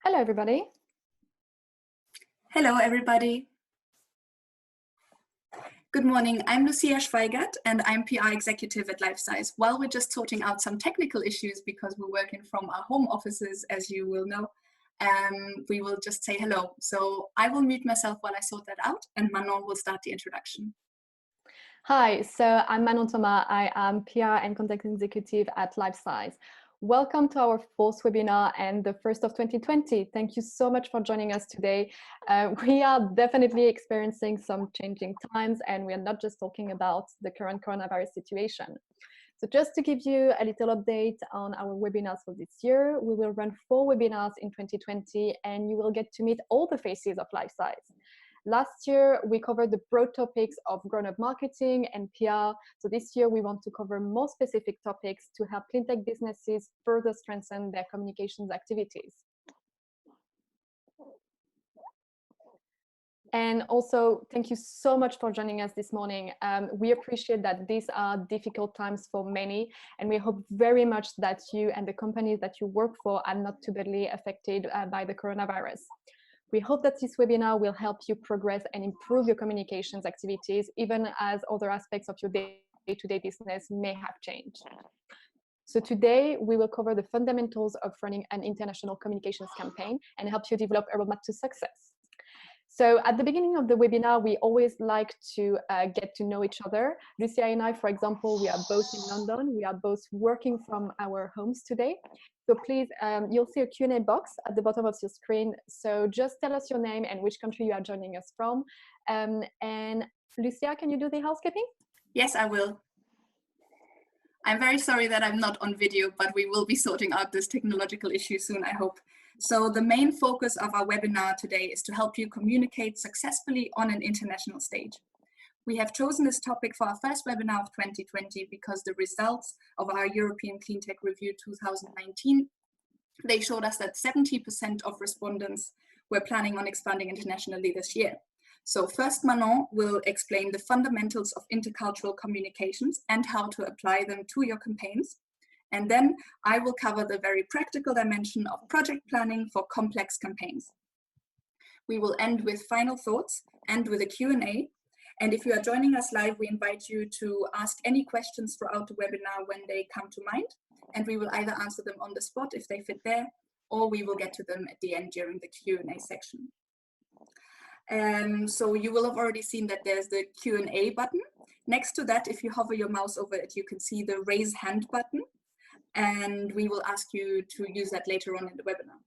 Hello, everybody. Hello, everybody. Good morning. I'm Lucia Schweigert, and I'm PR executive at Lifesize. While we're just sorting out some technical issues because we're working from our home offices, as you will know, we will just say hello. So I will mute myself while I sort that out, and Manon will start the introduction. Hi, so I'm Manon Thomas. I am PR and content executive at Lifesize. Welcome to our fourth webinar and the first of 2020. Thank you so much for joining us today. We are definitely experiencing some changing times, and we are not just talking about the current coronavirus situation. So just to give you a little update on our webinars for this year, we will run 4 webinars in 2020, and you will get to meet all the faces of Lifesize. Last year, we covered the broad topics of grown-up marketing and PR. So this year, we want to cover more specific topics to help cleantech businesses further strengthen their communications activities. And also, thank you so much for joining us this morning. We appreciate that these are difficult times for many, and we hope very much that you and the companies that you work for are not too badly affected by the coronavirus. We hope that this webinar will help you progress and improve your communications activities, even as other aspects of your day-to-day business may have changed. So today, we will cover the fundamentals of running an international communications campaign and help you develop a roadmap to success. So at the beginning of the webinar, we always like to get to know each other. Lucia and I, for example, we are both in London. We are both working from our homes today. So please, you'll see a Q&A box at the bottom of your screen. So just tell us your name and which country you are joining us from. And Lucia, can you do the housekeeping? Yes, I will. I'm very sorry that I'm not on video, but we will be sorting out this technological issue soon, I hope. So the main focus of our webinar today is to help you communicate successfully on an international stage. We have chosen this topic for our first webinar of 2020 because the results of our European Cleantech Review 2019, they showed us that 70% of respondents were planning on expanding internationally this year. So first, Manon will explain the fundamentals of intercultural communications and how to apply them to your campaigns. And then I will cover the very practical dimension of project planning for complex campaigns. We will end with final thoughts and with a Q&A. And if you are joining us live, we invite you to ask any questions throughout the webinar when they come to mind. And we will either answer them on the spot if they fit there, or we will get to them at the end during the Q&A section. So you will have already seen that there's the Q&A button. Next to that, if you hover your mouse over it, you can see the raise hand button. And we will ask you to use that later on in the webinar.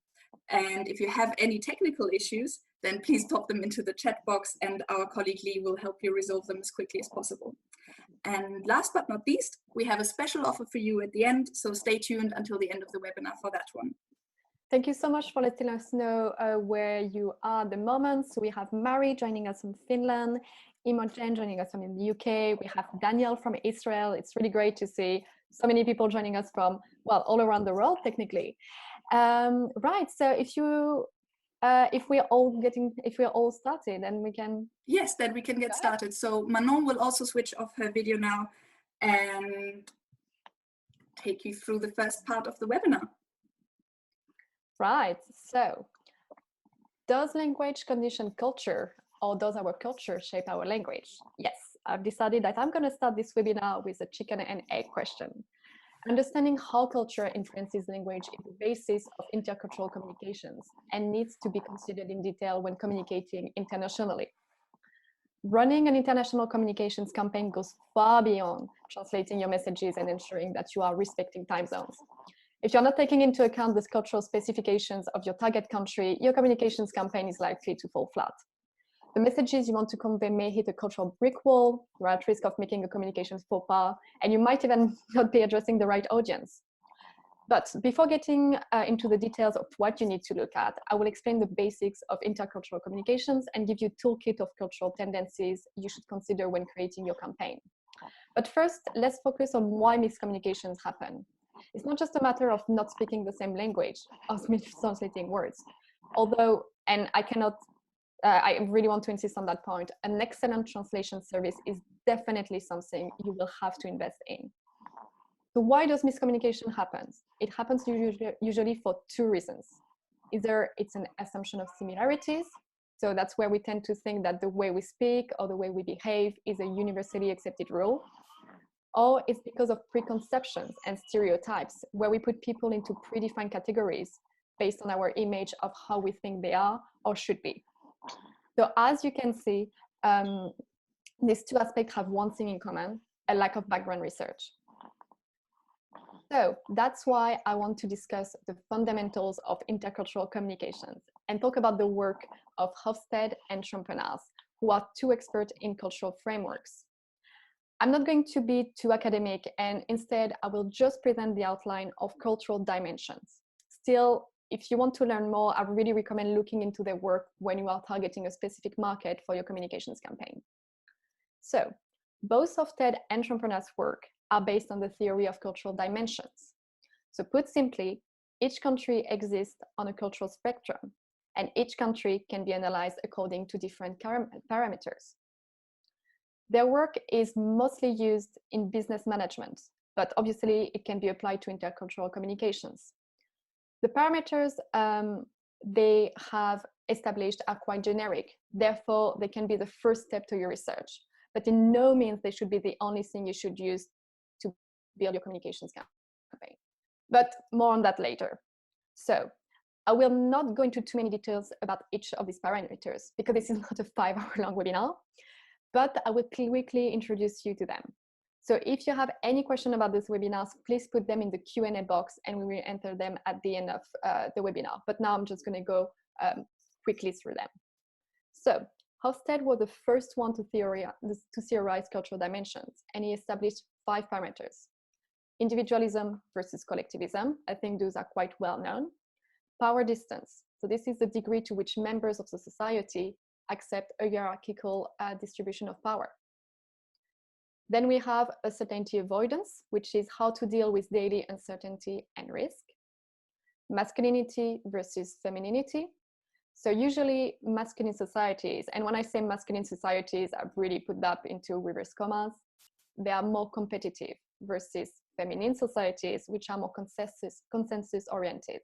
And if you have any technical issues, then please pop them into the chat box and our colleague Lee will help you resolve them as quickly as possible. And last but not least, we have a special offer for you at the end, so stay tuned until the end of the webinar for that one. Thank you so much for letting us know where you are at the moment. So we have Mary joining us from Finland, Imogen joining us from in the UK. We have Daniel from Israel. It's really great to see so many people joining us from, well, all around the world, technically. Right, so if we're all started, then we can... Yes, then we can get started. So Manon will also switch off her video now and take you through the first part of the webinar. Right, so does language condition culture, or does our culture shape our language? Yes, I've decided that I'm going to start this webinar with a chicken and egg question. Understanding how culture influences language is the basis of intercultural communications and needs to be considered in detail when communicating internationally. Running an international communications campaign goes far beyond translating your messages and ensuring that you are respecting time zones. If you're not taking into account the cultural specifications of your target country, your communications campaign is likely to fall flat. The messages you want to convey may hit a cultural brick wall, you're at risk of making a communications faux pas, and you might even not be addressing the right audience. But before getting into the details of what you need to look at, I will explain the basics of intercultural communications and give you a toolkit of cultural tendencies you should consider when creating your campaign. But first, let's focus on why miscommunications happen. It's not just a matter of not speaking the same language or mistranslating words. Although, and I really want to insist on that point, an excellent translation service is definitely something you will have to invest in. So why does miscommunication happen? It happens usually for 2 reasons. Either it's an assumption of similarities, so that's where we tend to think that the way we speak or the way we behave is a universally accepted rule, or it's because of preconceptions and stereotypes, where we put people into predefined categories based on our image of how we think they are or should be. So as you can see, these two aspects have one thing in common: a lack of background research. So that's why I want to discuss the fundamentals of intercultural communications and talk about the work of Hofstede and Trompenas, who are two experts in cultural frameworks. I'm not going to be too academic, and instead I will just present the outline of cultural dimensions. Still, if you want to learn more, I really recommend looking into their work when you are targeting a specific market for your communications campaign. So, both Hofstede and Trompenas' work are based on the theory of cultural dimensions. So put simply, each country exists on a cultural spectrum, and each country can be analyzed according to different parameters. Their work is mostly used in business management, but obviously it can be applied to intercultural communications. The parameters they have established are quite generic, therefore they can be the first step to your research, but in no means they should be the only thing you should use to build your communications campaign. But more on that later. So I will not go into too many details about each of these parameters because this is not a 5-hour-long webinar, but I will quickly introduce you to them. So if you have any question about these webinars, please put them in the Q&A box and we will enter them at the end of the webinar. But now I'm just going to go quickly through them. So Hofstede was the first one to theorize cultural dimensions, and he established 5 parameters. Individualism versus collectivism. I think those are quite well known. Power distance. So this is the degree to which members of the society accept a hierarchical distribution of power. Then we have uncertainty avoidance, which is how to deal with daily uncertainty and risk. Masculinity versus femininity. So usually masculine societies, and when I say masculine societies, I've really put that into reverse commas, they are more competitive versus feminine societies, which are more consensus oriented.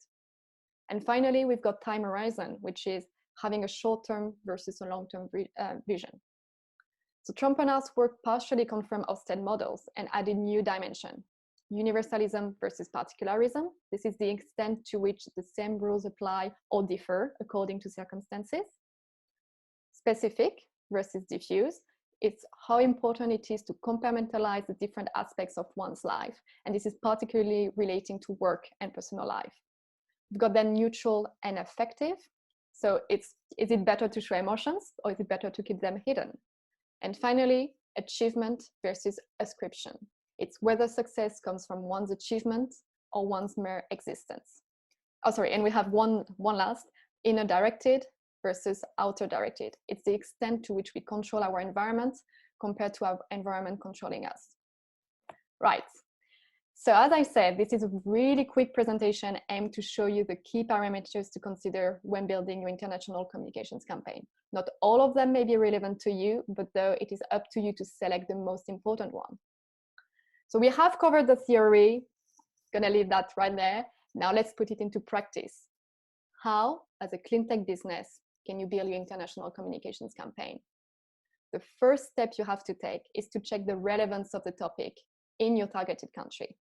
And finally, we've got time horizon, which is having a short-term versus a long-term vision. So Trompenas' work partially confirmed Hofstede models and added new dimension. Universalism versus particularism. This is the extent to which the same rules apply or differ according to circumstances. Specific versus diffuse. It's how important it is to compartmentalize the different aspects of one's life. And this is particularly relating to work and personal life. We've got then neutral and affective. So is it better to show emotions or is it better to keep them hidden? And finally, achievement versus ascription. It's whether success comes from one's achievement or one's mere existence. Oh, sorry, and we have one last, inner directed versus outer directed. It's the extent to which we control our environment compared to our environment controlling us. Right, so as I said, this is a really quick presentation aimed to show you the key parameters to consider when building your international communications campaign. Not all of them may be relevant to you, but though it is up to you to select the most important one. So we have covered the theory, gonna leave that right there. Now let's put it into practice. How, as a clean tech business, can you build your international communications campaign? The first step you have to take is to check the relevance of the topic in your targeted country.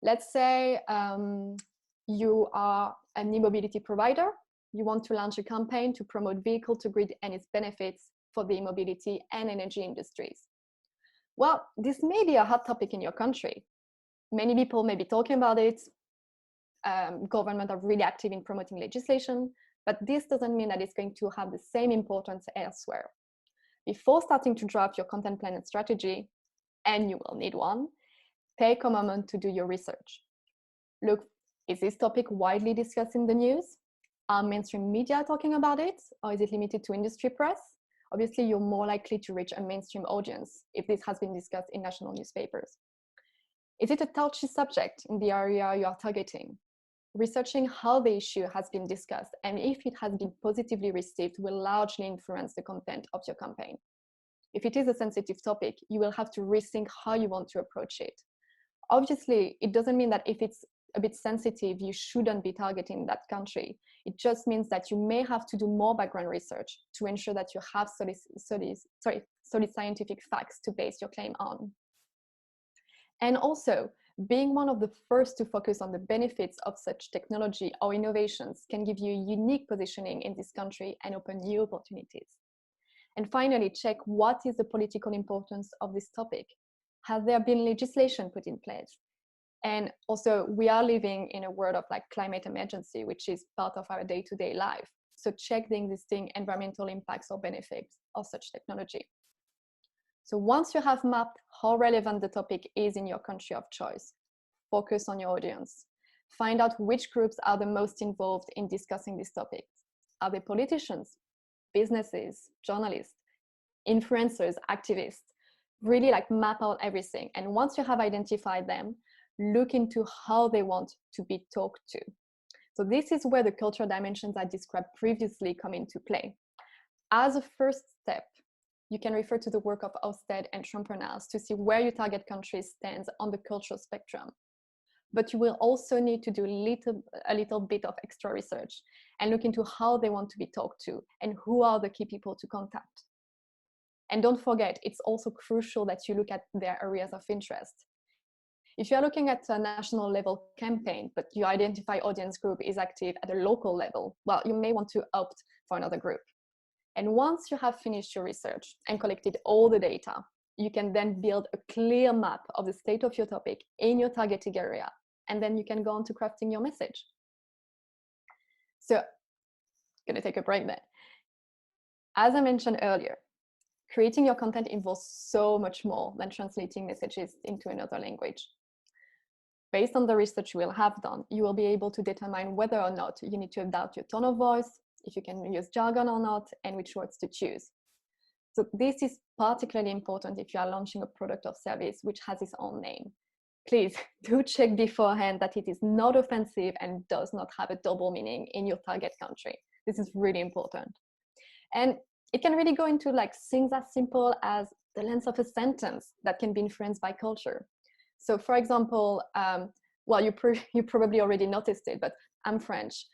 Let's say you are an e-mobility provider. You want to launch a campaign to promote vehicle-to-grid and its benefits for the e-mobility and energy industries. Well, this may be a hot topic in your country. Many people may be talking about it. Government are really active in promoting legislation, but this doesn't mean that it's going to have the same importance elsewhere. Before starting to draft your content plan and strategy, and you will need one, take a moment to do your research. Look, is this topic widely discussed in the news? Are mainstream media talking about it, or is it limited to industry press? Obviously, you're more likely to reach a mainstream audience if this has been discussed in national newspapers. Is it a touchy subject in the area you are targeting? Researching how the issue has been discussed and if it has been positively received will largely influence the content of your campaign. If it is a sensitive topic, you will have to rethink how you want to approach it. Obviously, it doesn't mean that if it's a bit sensitive, you shouldn't be targeting that country. It just means that you may have to do more background research to ensure that you have solid scientific facts to base your claim on. And also, being one of the first to focus on the benefits of such technology or innovations can give you a unique positioning in this country and open new opportunities. And finally, check what is the political importance of this topic. Has there been legislation put in place? And also, we are living in a world of like climate emergency, which is part of our day-to-day life. So check the existing environmental impacts or benefits of such technology. So once you have mapped how relevant the topic is in your country of choice, focus on your audience. Find out which groups are the most involved in discussing these topics. Are they politicians, businesses, journalists, influencers, activists? Really like map out everything. And once you have identified them, look into how they want to be talked to. So this is where the cultural dimensions I described previously come into play. As a first step, you can refer to the work of Ousted and Entrepreneurs to see where your target country stands on the cultural spectrum. But you will also need to do a little bit of extra research and look into how they want to be talked to and who are the key people to contact. And don't forget, it's also crucial that you look at their areas of interest. If you're looking at a national level campaign, but your identify audience group is active at a local level, well, you may want to opt for another group. And once you have finished your research and collected all the data, you can then build a clear map of the state of your topic in your targeting area. And then you can go on to crafting your message. So, I'm gonna take a break there. As I mentioned earlier, creating your content involves so much more than translating messages into another language. Based on the research you will have done, you will be able to determine whether or not you need to adapt your tone of voice, if you can use jargon or not, and which words to choose. So this is particularly important if you are launching a product or service which has its own name. Please do check beforehand that it is not offensive and does not have a double meaning in your target country. This is really important. And it can really go into like things as simple as the length of a sentence that can be influenced by culture. So for example, well, you probably already noticed it, but I'm French.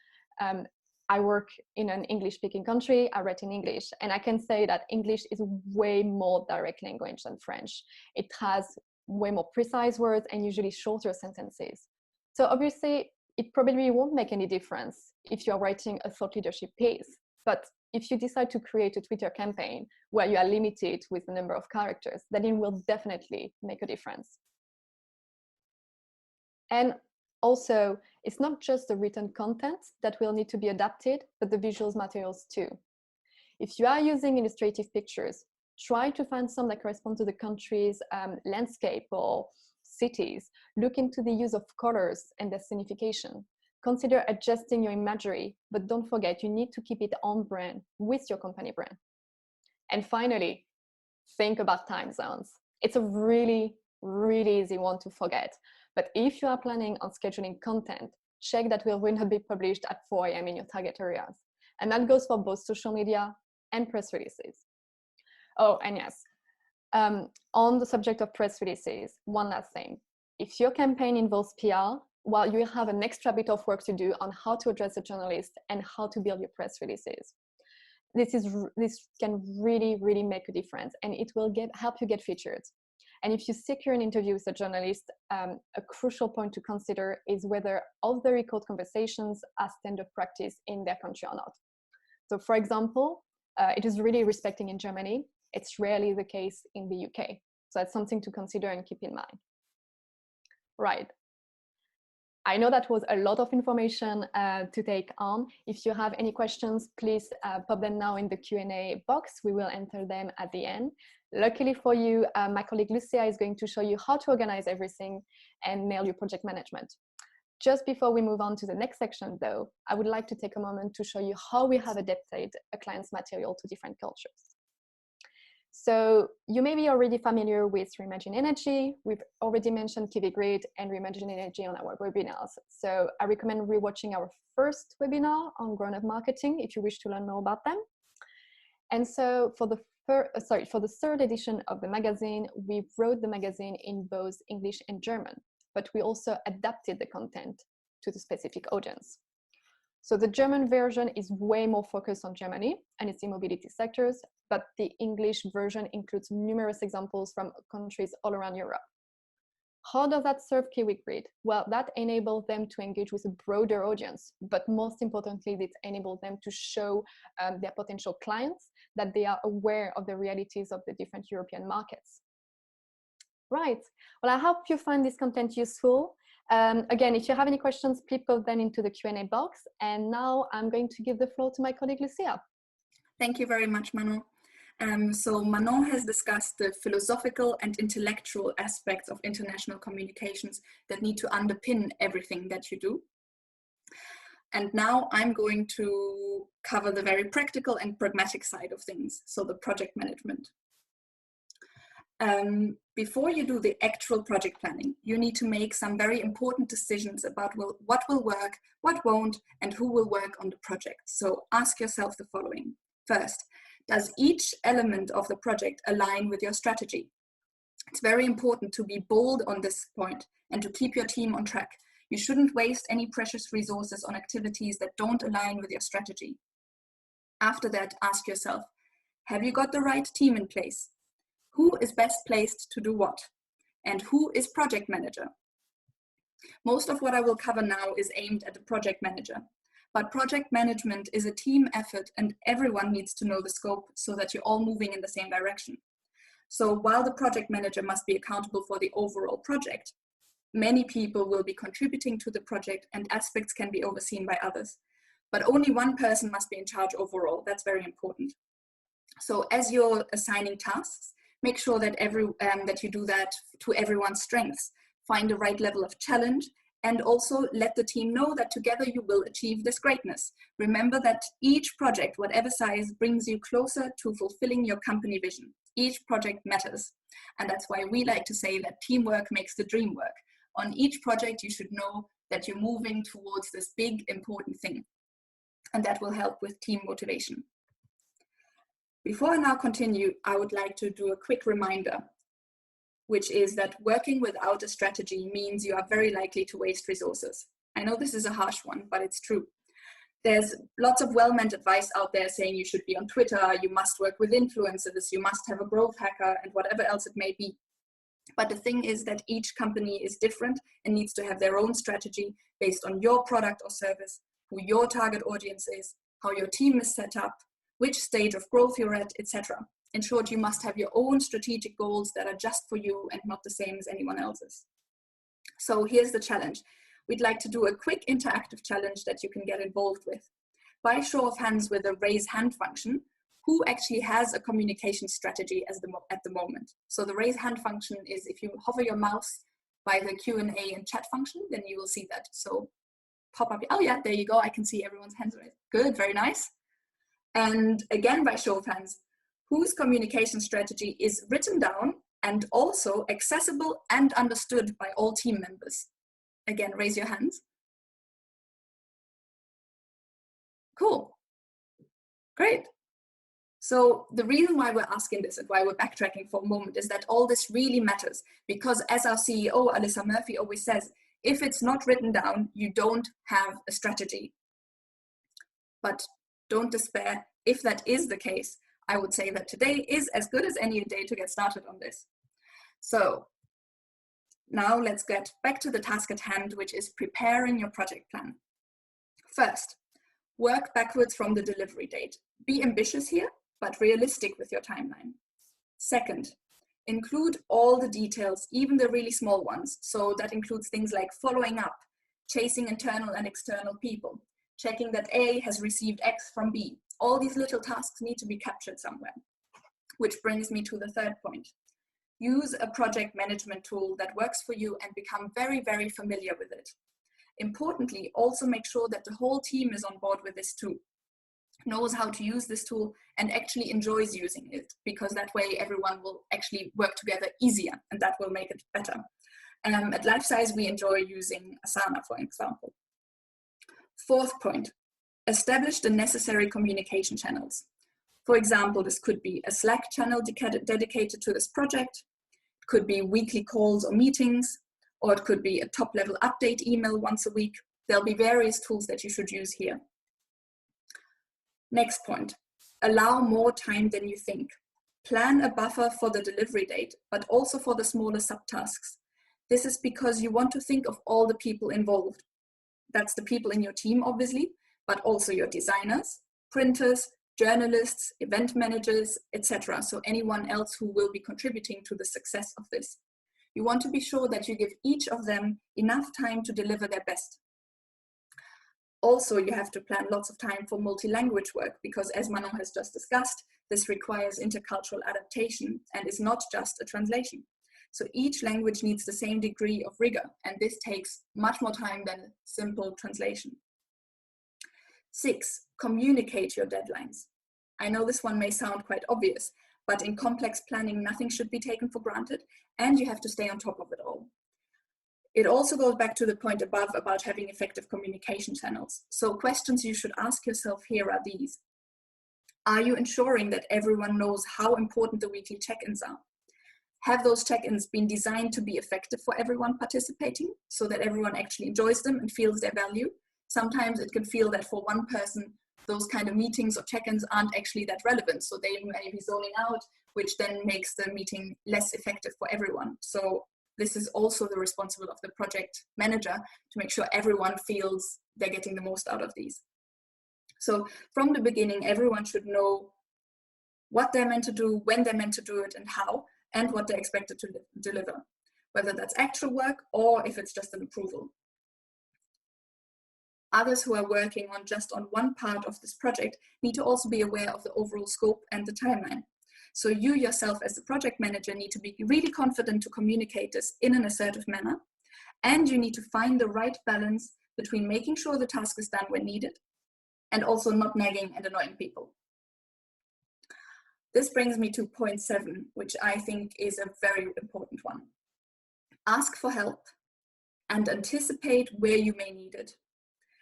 I work in an English-speaking country, I write in English, and I can say that English is way more direct language than French. It has way more precise words and usually shorter sentences. So obviously, it probably won't make any difference if you're writing a thought leadership piece. But if you decide to create a Twitter campaign where you are limited with the number of characters, then it will definitely make a difference. And also, it's not just the written content that will need to be adapted, but the visuals materials too. If you are using illustrative pictures, try to find some that correspond to the country's landscape or cities. Look into the use of colors and their signification. Consider adjusting your imagery, but don't forget, you need to keep it on brand with your company brand. And finally, think about time zones. It's a really, really easy one to forget. But if you are planning on scheduling content, check that it will not be published at 4 a.m. in your target areas. And that goes for both social media and press releases. Oh, and yes, on the subject of press releases, one last thing. If your campaign involves PR, well, you will have an extra bit of work to do on how to address a journalist and how to build your press releases. This can really, really make a difference, and it will help you get featured. And if you secure an interview with a journalist, a crucial point to consider is whether off the record conversations are standard practice in their country or not. So for example, it is really respecting in Germany. It's rarely the case in the UK. So that's something to consider and keep in mind. Right. I know that was a lot of information to take on. If you have any questions, please pop them now in the Q&A box. We will enter them at the end. Luckily for you, my colleague Lucia is going to show you how to organize everything and nail your project management. Just before we move on to the next section though, I would like to take a moment to show you how we have adapted a client's material to different cultures. So you may be already familiar with Reimagined Energy. We've already mentioned KV Grid and Reimagined Energy on our webinars. So I recommend rewatching our first webinar on grown-up marketing if you wish to learn more about them. And so for the third edition of the magazine, we wrote the magazine in both English and German, but we also adapted the content to the specific audience. So the German version is way more focused on Germany and its e-mobility sectors, but the English version includes numerous examples from countries all around Europe. How does that serve Kiwi Grid? Well, that enables them to engage with a broader audience, but most importantly, it enables them to show their potential clients that they are aware of the realities of the different European markets. Right, well, I hope you find this content useful. Again, if you have any questions, please put them into the Q&A box. And now I'm going to give the floor to my colleague, Lucia. Thank you very much, Manon. So Manon has discussed the philosophical and intellectual aspects of international communications that need to underpin everything that you do. And now I'm going to cover the very practical and pragmatic side of things, so the project management. Before you do the actual project planning, you need to make some very important decisions about what will work, what won't, and who will work on the project. So ask yourself the following. First, does each element of the project align with your strategy? It's very important to be bold on this point and to keep your team on track. You shouldn't waste any precious resources on activities that don't align with your strategy. After that, ask yourself, have you got the right team in place? Who is best placed to do what? And who is project manager? Most of what I will cover now is aimed at the project manager, but project management is a team effort and everyone needs to know the scope so that you're all moving in the same direction. So while the project manager must be accountable for the overall project, many people will be contributing to the project and aspects can be overseen by others. But only one person must be in charge overall. That's very important. So as you're assigning tasks, make sure that that you do that to everyone's strengths. Find the right level of challenge and also let the team know that together you will achieve this greatness. Remember that each project, whatever size, brings you closer to fulfilling your company vision. Each project matters. And that's why we like to say that teamwork makes the dream work. On each project, you should know that you're moving towards this big, important thing. And that will help with team motivation. Before I now continue, I would like to do a quick reminder, which is that working without a strategy means you are very likely to waste resources. I know this is a harsh one, but it's true. There's lots of well-meant advice out there saying you should be on Twitter, you must work with influencers, you must have a growth hacker, and whatever else it may be. But the thing is that each company is different and needs to have their own strategy based on your product or service, who your target audience is, how your team is set up, which stage of growth you're at, etc. In short, you must have your own strategic goals that are just for you and not the same as anyone else's. So here's the challenge. We'd like to do a quick interactive challenge that you can get involved with. By show of hands with a raise hand function, who actually has a communication strategy at the moment? So the raise hand function is if you hover your mouse by the Q&A and chat function, then you will see that. So pop up, oh yeah, there you go. I can see everyone's hands raised. Good, very nice. And again, by show of hands, whose communication strategy is written down and also accessible and understood by all team members? Again, raise your hands. Cool. Great. So the reason why we're asking this and why we're backtracking for a moment is that all this really matters, because as our CEO, Alyssa Murphy, always says, if it's not written down, you don't have a strategy. But don't despair. If that is the case, I would say that today is as good as any day to get started on this. So now let's get back to the task at hand, which is preparing your project plan. First, work backwards from the delivery date. Be ambitious here, but realistic with your timeline. Second, include all the details, even the really small ones. So that includes things like following up, chasing internal and external people, checking that A has received X from B. All these little tasks need to be captured somewhere. Which brings me to the third point. Use a project management tool that works for you and become very, very familiar with it. Importantly, also make sure that the whole team is on board with this too, knows how to use this tool and actually enjoys using it, because that way everyone will actually work together easier and that will make it better. At Lifesize, we enjoy using Asana, for example. Fourth point, establish the necessary communication channels. For example, this could be a Slack channel dedicated to this project, it could be weekly calls or meetings, or it could be a top-level update email once a week. There'll be various tools that you should use here. Next point, allow more time than you think. Plan a buffer for the delivery date, but also for the smaller subtasks. This is because you want to think of all the people involved. That's the people in your team, obviously, but also your designers, printers, journalists, event managers, etc. So anyone else who will be contributing to the success of this. You want to be sure that you give each of them enough time to deliver their best. Also, you have to plan lots of time for multi-language work because, as Manon has just discussed, this requires intercultural adaptation and is not just a translation. So each language needs the same degree of rigor, and this takes much more time than simple translation. 6, communicate your deadlines. I know this one may sound quite obvious, but in complex planning, nothing should be taken for granted, and you have to stay on top of it all. It also goes back to the point above about having effective communication channels. So questions you should ask yourself here are these. Are you ensuring that everyone knows how important the weekly check-ins are? Have those check-ins been designed to be effective for everyone participating so that everyone actually enjoys them and feels their value? Sometimes it can feel that for one person, those kind of meetings or check-ins aren't actually that relevant. So they may be zoning out, which then makes the meeting less effective for everyone. So this is also the responsibility of the project manager to make sure everyone feels they're getting the most out of these. So from the beginning, everyone should know what they're meant to do, when they're meant to do it, and how, and what they're expected to deliver, whether that's actual work or if it's just an approval. Others who are working on just on one part of this project need to also be aware of the overall scope and the timeline. So you yourself as the project manager need to be really confident to communicate this in an assertive manner. And you need to find the right balance between making sure the task is done when needed and also not nagging and annoying people. This brings me to point 7, which I think is a very important one. Ask for help and anticipate where you may need it.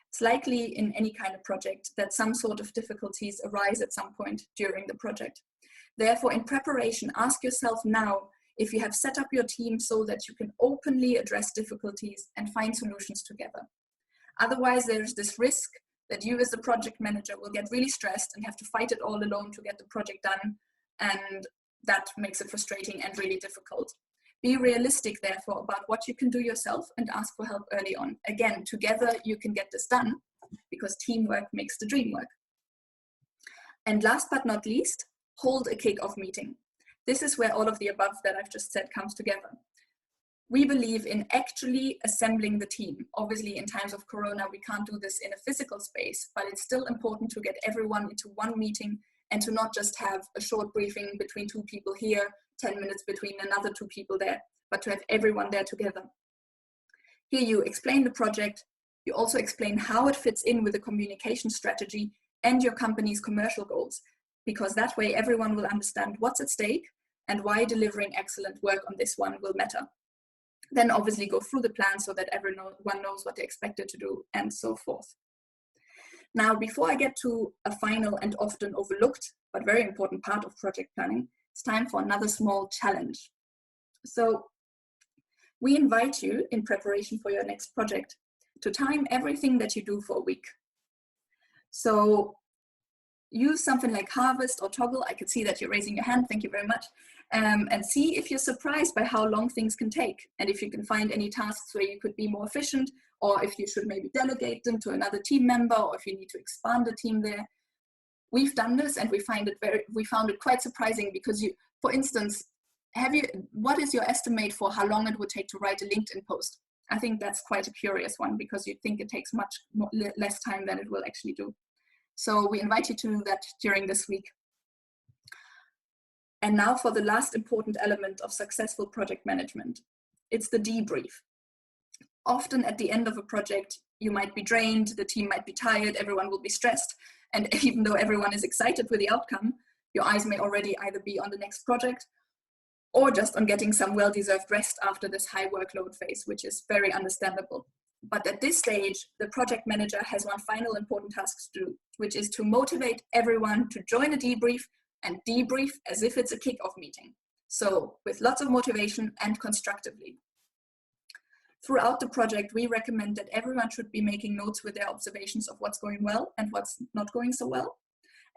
It's likely in any kind of project that some sort of difficulties arise at some point during the project. Therefore, in preparation, ask yourself now if you have set up your team so that you can openly address difficulties and find solutions together. Otherwise, there's this risk that you as the project manager will get really stressed and have to fight it all alone to get the project done, and that makes it frustrating and really difficult. Be realistic, therefore, about what you can do yourself and ask for help early on. Again, together you can get this done because teamwork makes the dream work. And last but not least, hold a kick-off meeting. This is where all of the above that I've just said comes together. We believe in actually assembling the team. Obviously, in times of Corona, we can't do this in a physical space, but it's still important to get everyone into one meeting and to not just have a short briefing between 2 people here, 10 minutes between another 2 people there, but to have everyone there together. Here you explain the project, you also explain how it fits in with the communication strategy and your company's commercial goals, because that way everyone will understand what's at stake and why delivering excellent work on this one will matter. Then obviously go through the plan so that everyone knows what they're expected to do and so forth. Now, before I get to a final and often overlooked, but very important part of project planning, it's time for another small challenge. So we invite you in preparation for your next project to time everything that you do for a week. So use something like Harvest or Toggle. I could see that you're raising your hand. Thank you very much. And see if you're surprised by how long things can take. And if you can find any tasks where you could be more efficient, or if you should maybe delegate them to another team member, or if you need to expand the team there. We've done this and we found it quite surprising because you, for instance, what is your estimate for how long it would take to write a LinkedIn post? I think that's quite a curious one because you'd think it takes much less time than it will actually do. So we invite you to do that during this week. And now for the last important element of successful project management. It's the debrief. Often at the end of a project, you might be drained, the team might be tired, everyone will be stressed. And even though everyone is excited with the outcome, your eyes may already either be on the next project or just on getting some well-deserved rest after this high workload phase, which is very understandable. But at this stage, the project manager has one final important task to do, which is to motivate everyone to join a debrief and debrief as if it's a kick-off meeting. So with lots of motivation and constructively. throughout the project, we recommend that everyone should be making notes with their observations of what's going well and what's not going so well.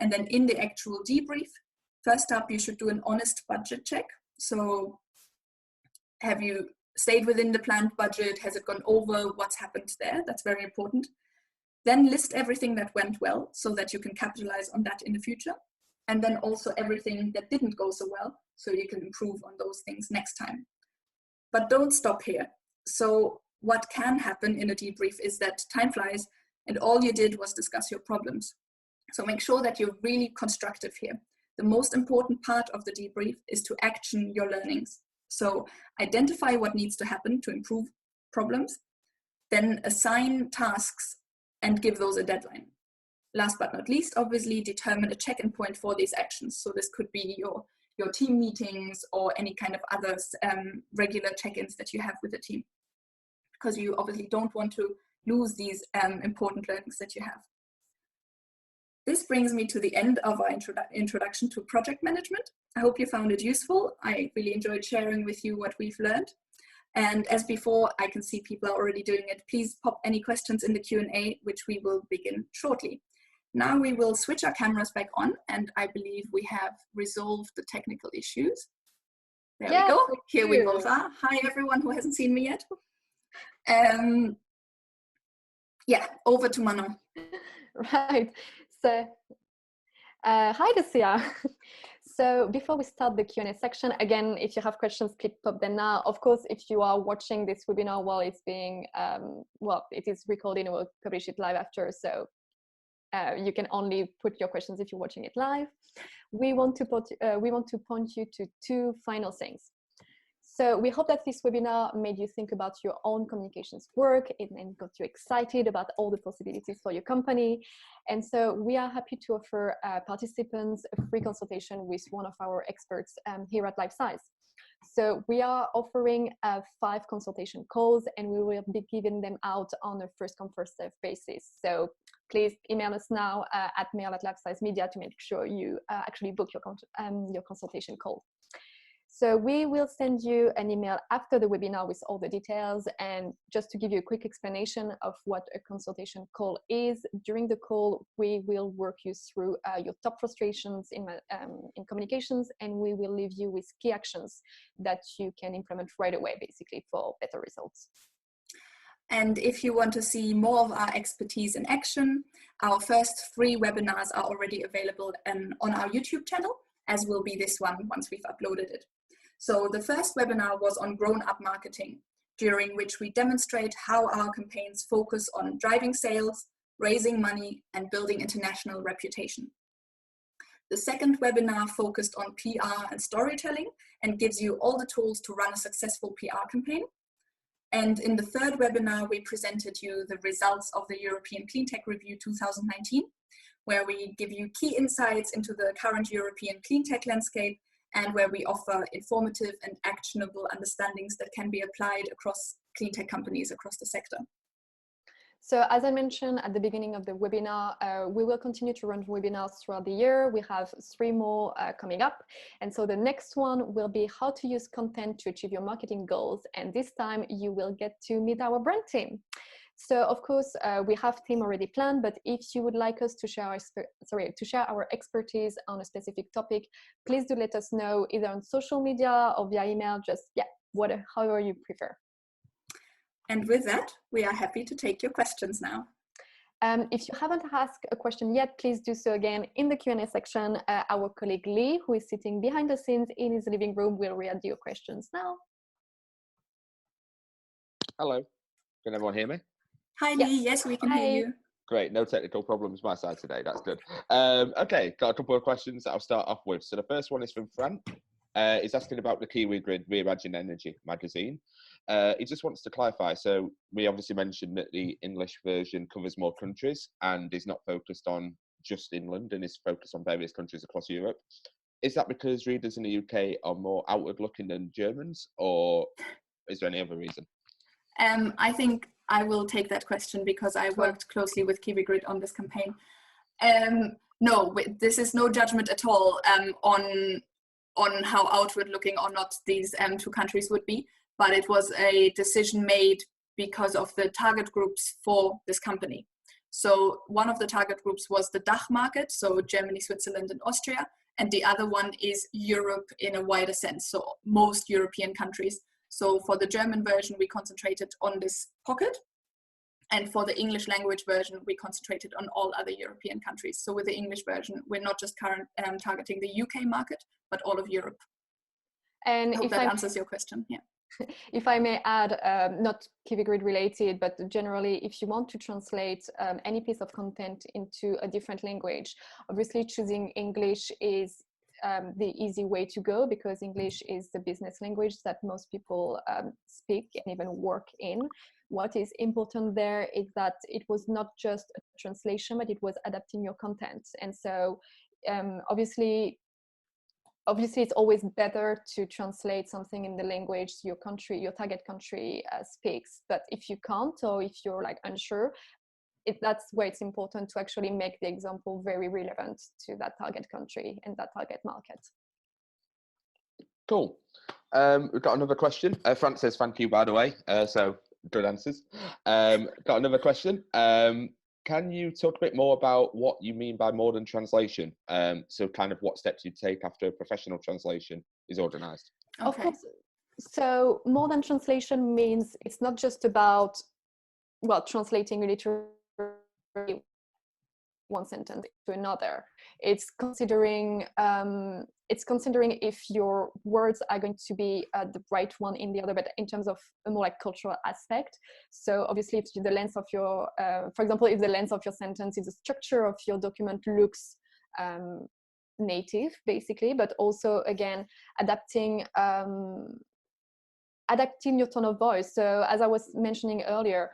And then in the actual debrief, first up, you should do an honest budget check. So have you stayed within the planned budget? Has it gone over? What's happened there? That's very important. Then list everything that went well so that you can capitalize on that in the future. And then also everything that didn't go so well so you can improve on those things next time. But don't stop here. So what can happen in a debrief is that time flies and all you did was discuss your problems. So make sure that you're really constructive here. The most important part of the debrief is to action your learnings. So identify what needs to happen to improve problems, then assign tasks and give those a deadline. Last but not least, obviously, determine a check-in point for these actions. So this could be your team meetings or any kind of other regular check-ins that you have with the team, because you obviously don't want to lose these important learnings that you have. This brings me to the end of our introduction to project management. I hope you found it useful. I really enjoyed sharing with you what we've learned. And as before, I can see people are already doing it. Please pop any questions in the Q&A, which we will begin shortly. Now we will switch our cameras back on, and I believe we have resolved the technical issues. There we go. Here we both are. Hi, everyone who hasn't seen me yet. Yeah, over to Manon. Right. So, hi, Lucia. So before we start the Q&A section, again, if you have questions, please pop them now. Of course, if you are watching this webinar while it's being, it is recorded and we'll publish it live after. So you can only put your questions if you're watching it live. We want to point you to two final things. So we hope that this webinar made you think about your own communications work and got you excited about all the possibilities for your company. And so we are happy to offer participants a free consultation with one of our experts here at Lifesize. So we are offering 5 consultation calls, and we will be giving them out on a first-come, first-served basis. So please email us now at mail@lifesizemedia to make sure you actually book your consultation call. So we will send you an email after the webinar with all the details. And just to give you a quick explanation of what a consultation call is, during the call, we will work you through your top frustrations in communications, and we will leave you with key actions that you can implement right away, basically, for better results. And if you want to see more of our expertise in action, our first 3 webinars are already available on our YouTube channel, as will be this one once we've uploaded it. So the first webinar was on grown-up marketing, during which we demonstrate how our campaigns focus on driving sales, raising money, and building international reputation. The second webinar focused on PR and storytelling and gives you all the tools to run a successful PR campaign. And in the third webinar, we presented you the results of the European Cleantech Review 2019, where we give you key insights into the current European cleantech landscape and where we offer informative and actionable understandings that can be applied across cleantech companies across the sector. So as I mentioned at the beginning of the webinar, we will continue to run webinars throughout the year. We have 3 more coming up. And so the next one will be how to use content to achieve your marketing goals. And this time you will get to meet our brand team. So of course, we have team already planned, but if you would like us to share our expertise on a specific topic, please do let us know either on social media or via email, just however you prefer. And with that, we are happy to take your questions now. If you haven't asked a question yet, please do so again in the Q&A section. Our colleague Lee, who is sitting behind the scenes in his living room, will read your questions now. Hello, can everyone hear me? Hi Lee, yes, we can hear you. Great, no technical problems my side today, that's good. Okay, got a couple of questions that I'll start off with. So the first one is from Frank. He's asking about the Kiwi Grid Reimagined Energy magazine. He just wants to clarify, so we obviously mentioned that the English version covers more countries and is not focused on just England and is focused on various countries across Europe. Is that because readers in the UK are more outward looking than Germans, or is there any other reason? I think I will take that question because I worked closely with Kiwi Grid on this campaign. No, this is no judgment at all on how outward looking or not these 2 countries would be. but it was a decision made because of the target groups for this company. So one of the target groups was the DACH market, so Germany, Switzerland, and Austria. And the other one is Europe in a wider sense, so most European countries. So for the German version, we concentrated on this pocket. And for the English language version, we concentrated on all other European countries. So with the English version, we're not just targeting the UK market, but all of Europe. And I hope that answers your question. Yeah. If I may add, not Kiwi Grid related, but generally, if you want to translate any piece of content into a different language, obviously choosing English is the easy way to go, because English is the business language that most people speak and even work in. What is important there is that it was not just a translation, but it was adapting your content. And so obviously it's always better to translate something in the language your country, your target country speaks. But if you can't, or if you're like unsure, that's where it's important to actually make the example very relevant to that target country and that target market. Cool. We've got another question. Frank says thank you, by the way. So good answers. Got another question. Can you talk a bit more about what you mean by more than translation? So kind of what steps you take after a professional translation is organised. Okay. Of course. So more than translation means it's not just about, well, translating literally one sentence to another. It's considering if your words are going to be the right one in the other, but in terms of a more like cultural aspect. So obviously, if the length of your, for example, if the length of your sentence, if the structure of your document looks native, basically, but also again adapting your tone of voice. So as I was mentioning earlier,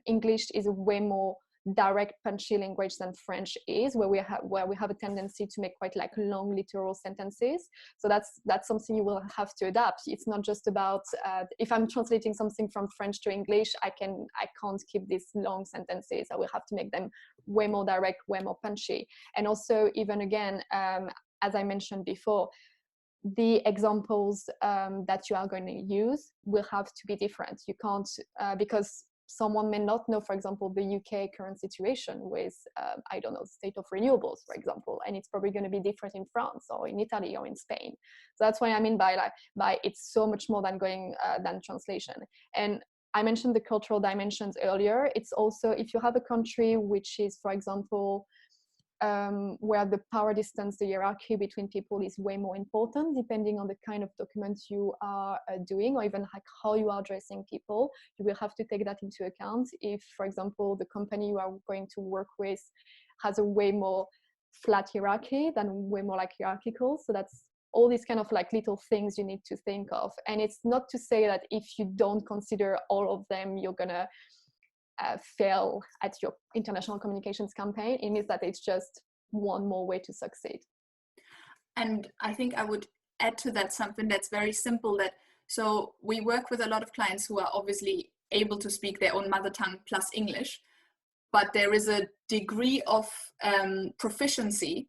English is a way more direct, punchy language than French is, where we have a tendency to make quite like long literal sentences. So that's something you will have to adapt. It's not just about if I'm translating something from French to English, I can't keep these long sentences. I will have to make them way more direct, way more punchy. And also, even again, as I mentioned before, the examples that you are going to use will have to be different. You can't, because someone may not know, for example, the UK current situation with, I don't know, state of renewables, for example, and it's probably going to be different in France or in Italy or in Spain. So that's what I mean by it's so much more than than translation. And I mentioned the cultural dimensions earlier. It's also, if you have a country which is, for example, where the power distance, the hierarchy between people is way more important, depending on the kind of documents you are doing, or even like how you are addressing people, you will have to take that into account. If, for example, the company you are going to work with has a way more flat hierarchy than way more like hierarchical. So that's all these kind of like little things you need to think of. And it's not to say that if you don't consider all of them, you're gonna fail at your international communications campaign. It means that it's just one more way to succeed. And I think I would add to that something that's very simple, that so we work with a lot of clients who are obviously able to speak their own mother tongue plus English, but there is a degree of proficiency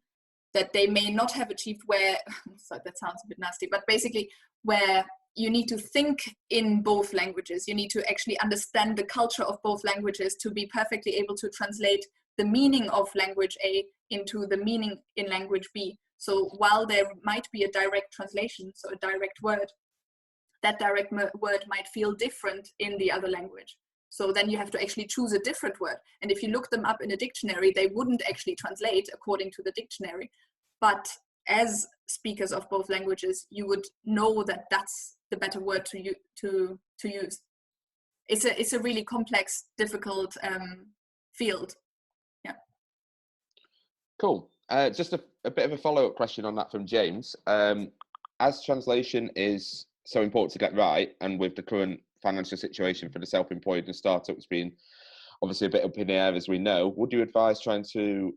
that they may not have achieved where, so that sounds a bit nasty, but basically where you need to think in both languages. You need to actually understand the culture of both languages to be perfectly able to translate the meaning of language A into the meaning in language B. So while there might be a direct translation, so a direct word, that direct word might feel different in the other language. So then you have to actually choose a different word. And if you look them up in a dictionary, they wouldn't actually translate according to the dictionary. But as speakers of both languages, you would know that that's the better word to use. It's a really complex, difficult field. Yeah. Cool. Just a bit of a follow-up question on that from James. As translation is so important to get right, and with the current financial situation for the self-employed and startups being obviously a bit up in the air, as we know, would you advise trying to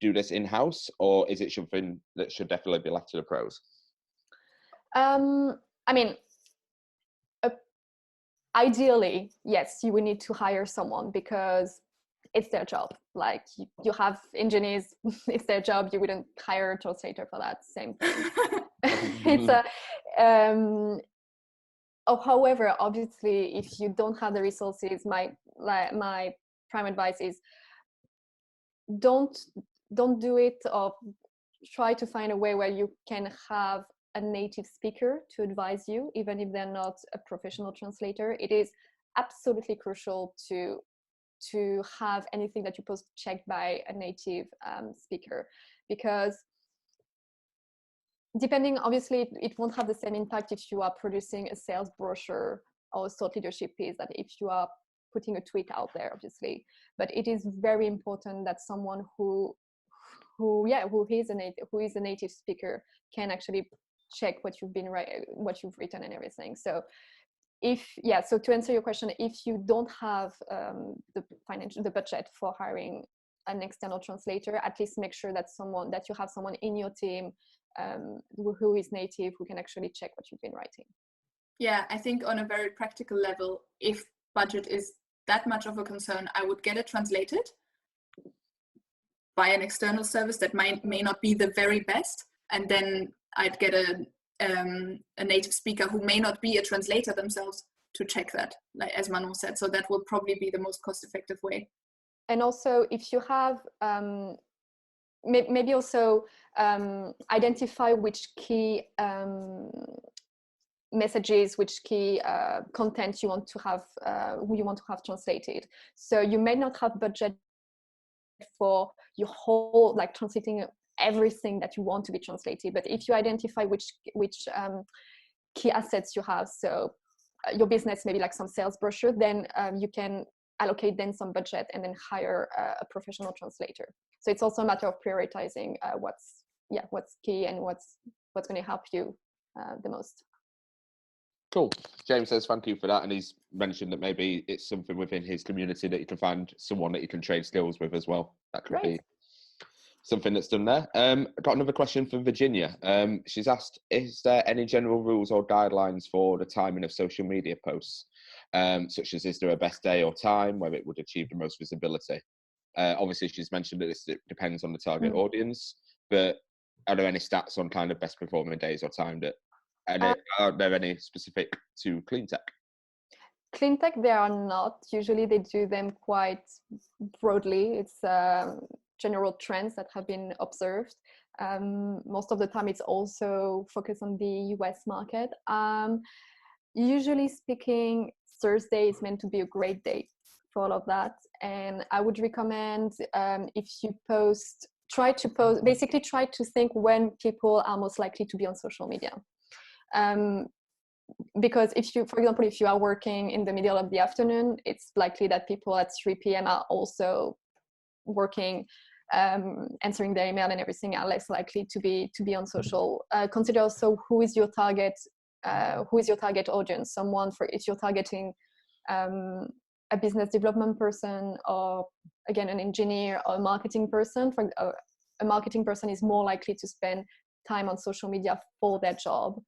do this in-house, or is it something that should definitely be left to the pros? I mean, ideally, yes, you would need to hire someone because it's their job. Like you have engineers, it's their job. You wouldn't hire a translator for that. Same thing. It's however, obviously, if you don't have the resources, my prime advice is don't do it, or try to find a way where you can have a native speaker to advise you, even if they're not a professional translator. It is absolutely crucial to have anything that you post checked by a native speaker, because depending, obviously, it won't have the same impact if you are producing a sales brochure or a thought leadership piece that if you are putting a tweet out there, obviously. But it is very important that someone who is a native speaker can actually check what you've written and everything. So so to answer your question, if you don't have the budget for hiring an external translator, at least make sure that you have someone in your team who is native, who can actually check what you've been writing. Yeah, I think on a very practical level, if budget is that much of a concern, I would get it translated by an external service that may not be the very best, and then I'd get a native speaker who may not be a translator themselves to check that, like as Manon said. So that will probably be the most cost-effective way. And also, if you have maybe also identify which key messages, which key content you want to have translated. So you may not have budget for your whole, like, translating everything that you want to be translated, but if you identify which key assets you have, so your business, maybe like some sales brochure, then you can allocate then some budget and then hire a professional translator. So it's also a matter of prioritizing what's key and what's going to help you the most. Cool. James says thank you for that, and he's mentioned that maybe it's something within his community that you can find someone that you can trade skills with as well. That could be something that's done there. Got another question from Virginia. She's asked, is there any general rules or guidelines for the timing of social media posts, such as is there a best day or time where it would achieve the most visibility? Obviously, she's mentioned that it depends on the target audience, but are there any stats on kind of best performing days or time are there any specific to clean tech? Clean tech, there are not. Usually they do them quite broadly. It's general trends that have been observed. Most of the time it's also focused on the US market. Usually speaking, Thursday is meant to be a great day for all of that. And I would recommend if you try to think when people are most likely to be on social media. Because for example, if you are working in the middle of the afternoon, it's likely that people at 3 p.m. are also working, answering their email and everything, are less likely to be on social. Consider also who is your target audience. If you're targeting a business development person, or again an engineer or a marketing person. A marketing person is more likely to spend time on social media for their job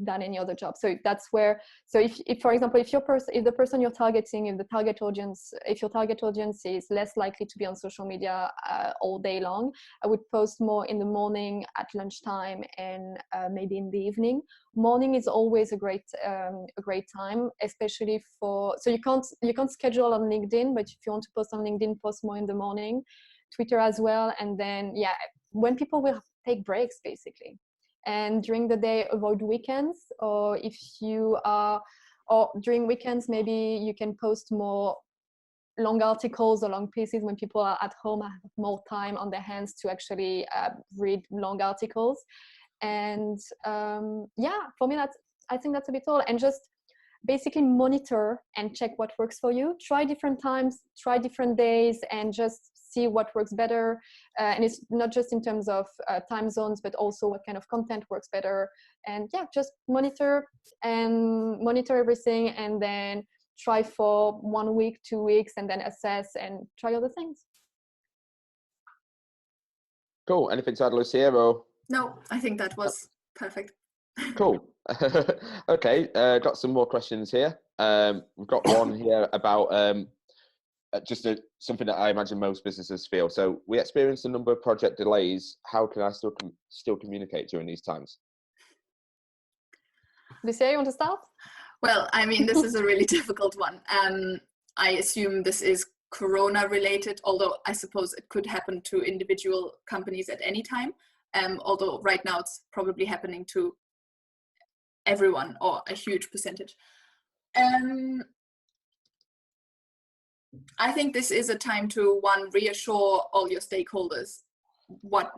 than any other job. So that's where, so if for example, if your target audience is less likely to be on social media all day long, I would post more in the morning, at lunchtime, and maybe in the evening. Morning is always a great time, especially so you can't schedule on LinkedIn, but if you want to post on LinkedIn, post more in the morning. Twitter as well, and then when people will take breaks, basically. And during the day, avoid weekends, or during weekends, maybe you can post more long articles or long pieces when people are at home, have more time on their hands to actually read long articles. And for me, I think that's a bit all. And just basically monitor and check what works for you. Try different times, try different days, and just see what works better. And it's not just in terms of time zones, but also what kind of content works better. And just monitor everything, and then try for 1 week, 2 weeks, and then assess and try other things. Cool. Anything to add, Lucia? Or? No, I think that was perfect. Cool. Okay, got some more questions here. We've got one here about something that I imagine most businesses feel. So we experienced a number of project delays. How can I still communicate during these times? Lucia, you want to start? Well, I mean, this is a really difficult one. I assume this is Corona related, although I suppose it could happen to individual companies at any time. Although right now it's probably happening to everyone or a huge percentage. I think this is a time to, one, reassure all your stakeholders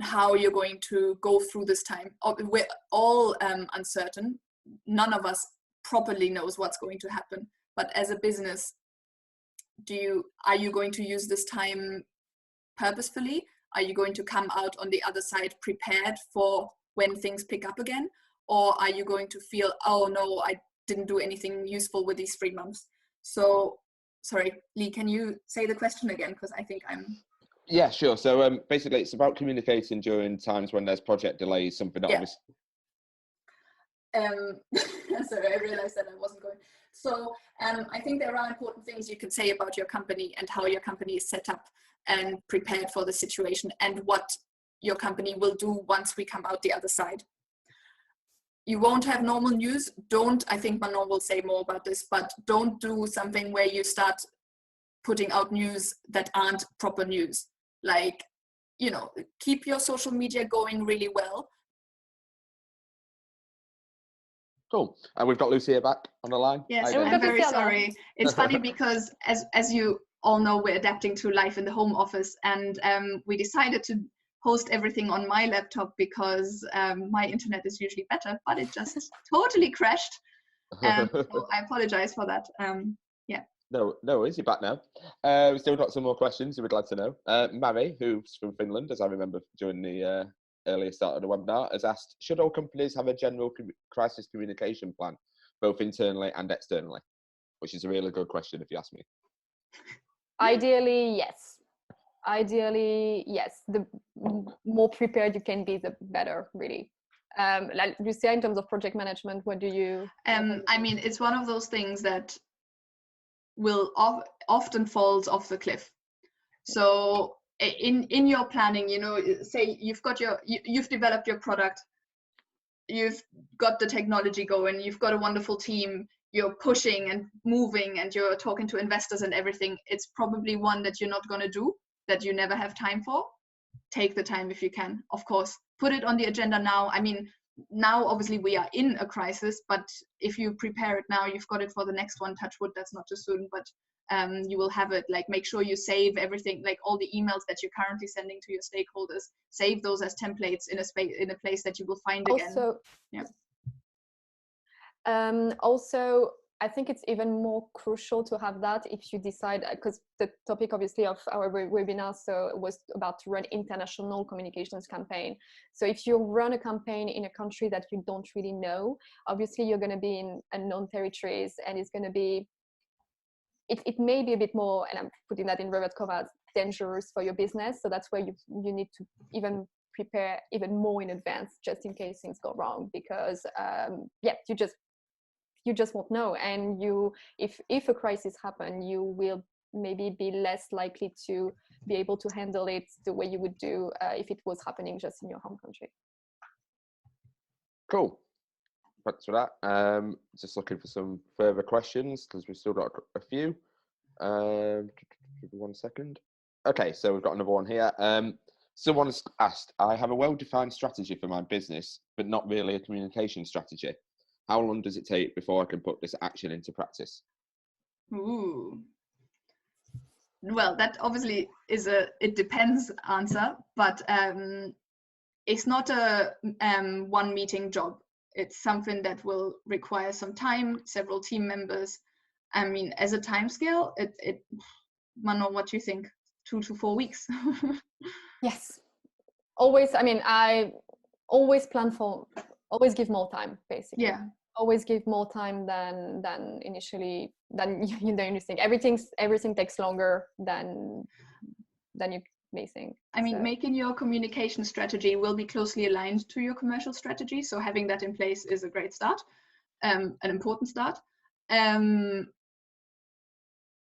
how you're going to go through this time. We're all uncertain. None of us properly knows what's going to happen. But as a business, are you going to use this time purposefully? Are you going to come out on the other side prepared for when things pick up again? Or are you going to feel, oh no, I didn't do anything useful with these 3 months? So, sorry, Lee, can you say the question again? Because I think I'm... Yeah, sure. So basically it's about communicating during times when there's project delays, something that obviously... Sorry, I realized that I wasn't going. So I think there are important things you can say about your company and how your company is set up and prepared for the situation and what your company will do once we come out the other side. You won't have normal news. I think Manon will say more about this, but don't do something where you start putting out news that aren't proper news. Like, you know, keep your social media going really well. Cool. And we've got Lucia back on the line. Yes, I'm very sorry. It's funny because as you all know, we're adapting to life in the home office, and we decided to host everything on my laptop because my internet is usually better, but it just totally crashed. So I apologize for that. Yeah. No worries, you're back now. We've still got some more questions you would like to know. Mary, who's from Finland, as I remember during the earlier start of the webinar, has asked, should all companies have a general crisis communication plan, both internally and externally? Which is a really good question if you ask me. Ideally, yes. Ideally, yes. The more prepared you can be, the better, really. Like Lucia, in terms of project management, what do you... I mean, it's one of those things that will often falls off the cliff. So in your planning, you know, say you've developed your product, you've got the technology going, you've got a wonderful team, you're pushing and moving and you're talking to investors and everything. It's probably one that you're not going to do, that you never have time for. Take the time if you can, of course. Put it on the agenda now. I mean, now obviously we are in a crisis, but if you prepare it now, you've got it for the next one. Touch wood, that's not too soon, but you will have it. Like, make sure you save everything, like all the emails that you're currently sending to your stakeholders, save those as templates in a place that you will find again. Yeah. Also, I think it's even more crucial to have that if you decide, because the topic obviously of our webinar was about to run international communications campaign. So if you run a campaign in a country that you don't really know, obviously you're going to be in unknown territories, and it's going to be, it may be a bit more, and I'm putting that in inverted commas, dangerous for your business. So that's where you need to even prepare even more in advance, just in case things go wrong, because yeah, you just won't know. And if a crisis happens, you will maybe be less likely to be able to handle it the way you would do if it was happening just in your home country. Cool. Thanks for that. Just looking for some further questions because we've still got a few. 1 second. Okay, so we've got another one here. Someone's asked, I have a well-defined strategy for my business, but not really a communication strategy. How long does it take before I can put this action into practice? Ooh. Well, that obviously is it depends answer, but it's not a one meeting job. It's something that will require some time, several team members. I mean, as a time scale, Manon, what do you think? 2 to 4 weeks? Yes. Always, I mean, I always always give more time, basically. Yeah. Always give more time than initially, than you think. Everything takes longer than you may think. I mean, making your communication strategy will be closely aligned to your commercial strategy. So having that in place is a great start, an important start.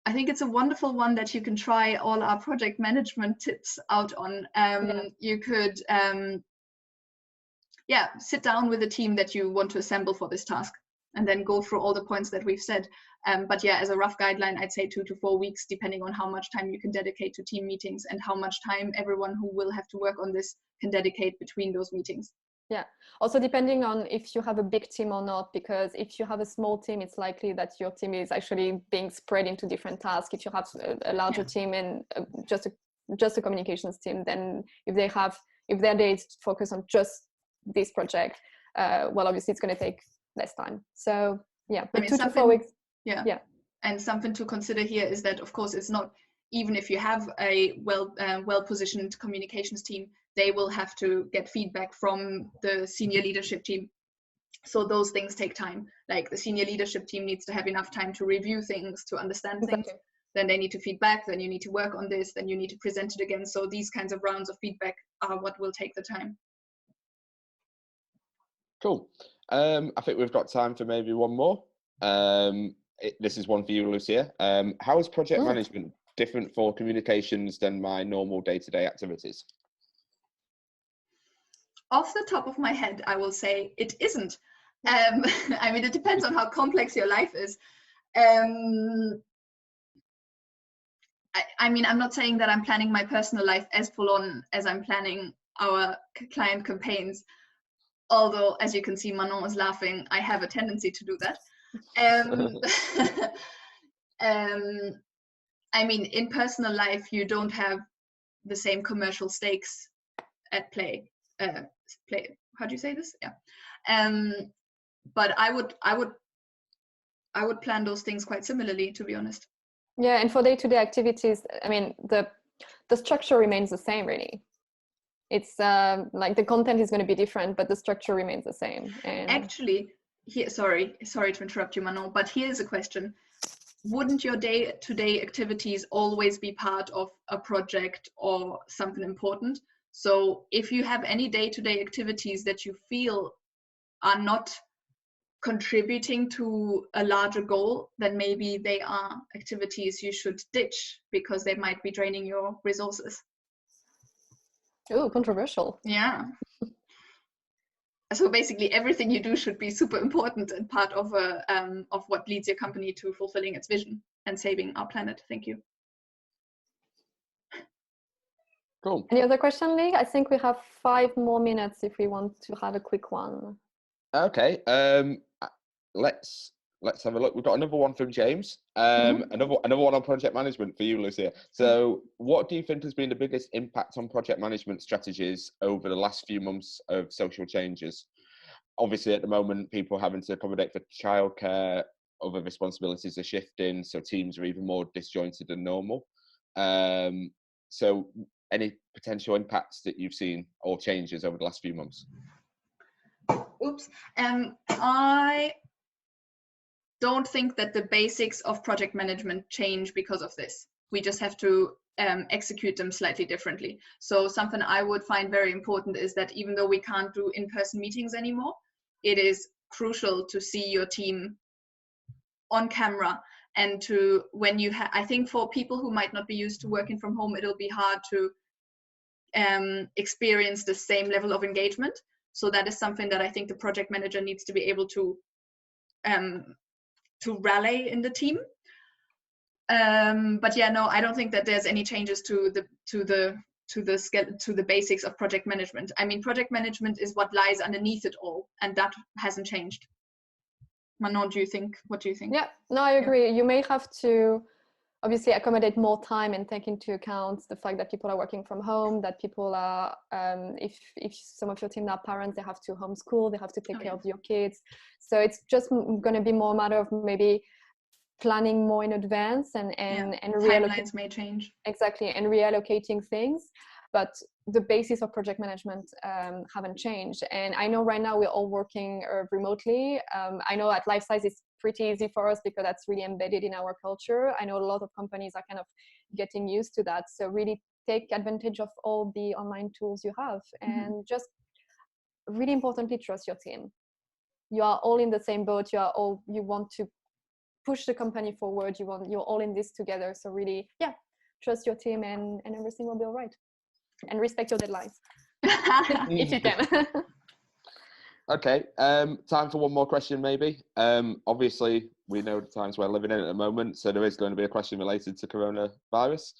I think it's a wonderful one that you can try all our project management tips out on. You could, sit down with a team that you want to assemble for this task and then go through all the points that we've said. But yeah, as a rough guideline, I'd say 2 to 4 weeks, depending on how much time you can dedicate to team meetings and how much time everyone who will have to work on this can dedicate between those meetings. Yeah, also depending on if you have a big team or not, because if you have a small team, it's likely that your team is actually being spread into different tasks. If you have a larger team and just a communications team, then if their day is focused on just this project, well, obviously it's going to take less time. So yeah, but 2 to 4 weeks. Yeah. And something to consider here is that, of course, it's not, even if you have a well-positioned communications team, they will have to get feedback from the senior leadership team. So those things take time. Like the senior leadership team needs to have enough time to review things, to understand things. Then they need to feedback, then you need to work on this, then you need to present it again. So these kinds of rounds of feedback are what will take the time. Cool. I think we've got time for maybe one more. This is one for you, Lucia. How is project management different for communications than my normal day-to-day activities? Off the top of my head, I will say it isn't. I mean, it depends on how complex your life is. I mean, I'm not saying that I'm planning my personal life as full on as I'm planning our client campaigns. Although, as you can see, Manon is laughing. I have a tendency to do that. I mean, in personal life, you don't have the same commercial stakes at play. How do you say this? Yeah. But I would plan those things quite similarly, to be honest. Yeah, and for day-to-day activities, I mean, the structure remains the same, really. It's like the content is going to be different, but the structure remains the same. And actually, here, sorry to interrupt you, Manon, but here's a question. Wouldn't your day-to-day activities always be part of a project or something important? So if you have any day-to-day activities that you feel are not contributing to a larger goal, then maybe they are activities you should ditch because they might be draining your resources. Oh, controversial. Yeah. So basically everything you do should be super important and part of what leads your company to fulfilling its vision and saving our planet. Thank you. Cool. Any other question, Lee? I think we have 5 more minutes if we want to have a quick one. Okay. Let's have a look. We've got another one from James. Another one on project management for you, Lucia. So what do you think has been the biggest impact on project management strategies over the last few months of social changes? Obviously, at the moment, people are having to accommodate for childcare, other responsibilities are shifting, so teams are even more disjointed than normal. So any potential impacts that you've seen or changes over the last few months? Oops. I don't think that the basics of project management change because of this. We just have to execute them slightly differently. So something I would find very important is that even though we can't do in-person meetings anymore, it is crucial to see your team on camera. And to when you I think for people who might not be used to working from home, it'll be hard to experience the same level of engagement. So that is something that I think the project manager needs to be able to rally in the team. But yeah, no, I don't think that there's any changes to the basics of project management. I mean, project management is what lies underneath it all, and that hasn't changed. Manon, what do you think? Yeah, no, I agree. You may have to obviously accommodate more time and take into account the fact that people are working from home, that people are, if some of your team are parents, they have to homeschool, they have to take care of your kids. So it's just going to be more a matter of maybe planning more in advance and timelines may change. Exactly, and reallocating things. But the basis of project management haven't changed. And I know right now we're all working remotely. I know at Life Size it's pretty easy for us because that's really embedded in our culture. I know a lot of companies are kind of getting used to that. So really take advantage of all the online tools you have, and just really importantly, trust your team. You are all in the same boat. You want to push the company forward. You're all in this together. So really, trust your team and everything will be all right. And respect your deadlines if you can. Okay, time for one more question maybe. Obviously, we know the times we're living in at the moment, so there is going to be a question related to coronavirus.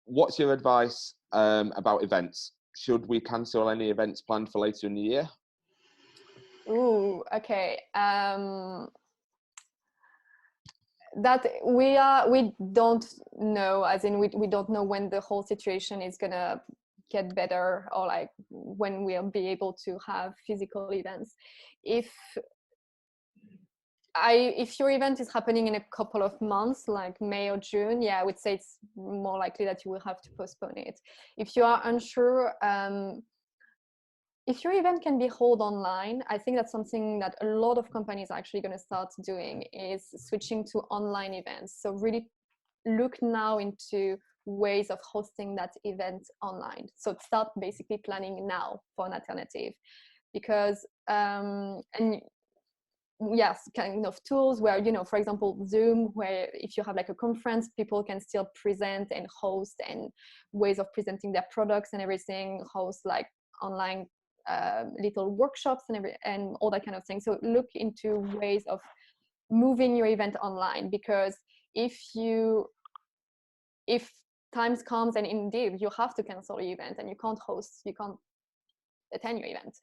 What's your advice about events? Should we cancel any events planned for later in the year? Ooh, okay. That we don't know, as in we don't know when the whole situation is gonna get better, or like when we'll be able to have physical events. If your event is happening in a couple of months, like May or June, yeah, I would say it's more likely that you will have to postpone it. If you are unsure, if your event can be held online, I think that's something that a lot of companies are actually going to start doing, is switching to online events. So really look now into ways of hosting that event online. So start basically planning now for an alternative, because and yes, kind of tools where, you know, for example, Zoom, where if you have like a conference, people can still present and host, and ways of presenting their products and everything, host like online little workshops and all that kind of thing. So look into ways of moving your event online, because if times comes and indeed you have to cancel your event and you can't attend your event,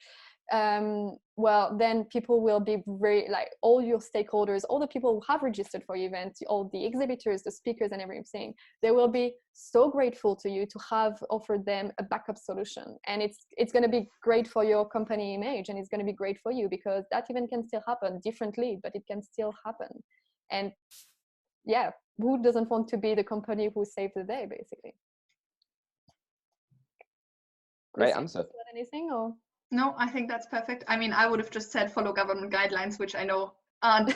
well, then people will be very, like, all your stakeholders, all the people who have registered for your event, all the exhibitors, the speakers and everything, they will be so grateful to you to have offered them a backup solution. And it's going to be great for your company image, and it's going to be great for you, because that event can still happen differently, but it can still happen. And yeah, who doesn't want to be the company who saved the day, basically? Great Lucia, answer. anything, or? No, I think that's perfect. I mean, I would have just said follow government guidelines, which I know aren't,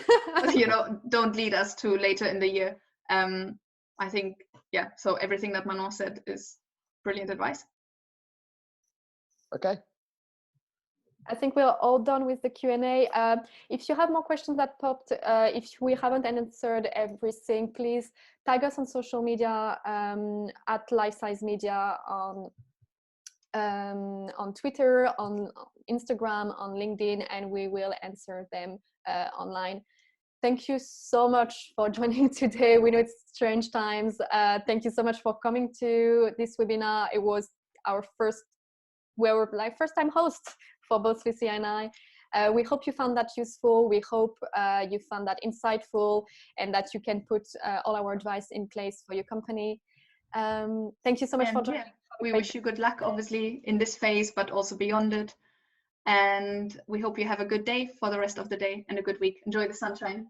you know, don't lead us to later in the year. I think, yeah, so everything that Manon said is brilliant advice. Okay. I think we're all done with the Q&A. If you have more questions that popped, if we haven't answered everything, please tag us on social media, at Life Size Media, on Twitter, on Instagram, on LinkedIn, and we will answer them online. Thank you so much for joining today. We know it's strange times. Thank you so much for coming to this webinar. It was our first time hosts for both Lucia and I. We hope you found that useful. We hope you found that insightful, and that you can put all our advice in place for your company. Thank you so much for joining. Yeah, we wish you good luck, obviously, in this phase, but also beyond it. And we hope you have a good day for the rest of the day and a good week. Enjoy the sunshine.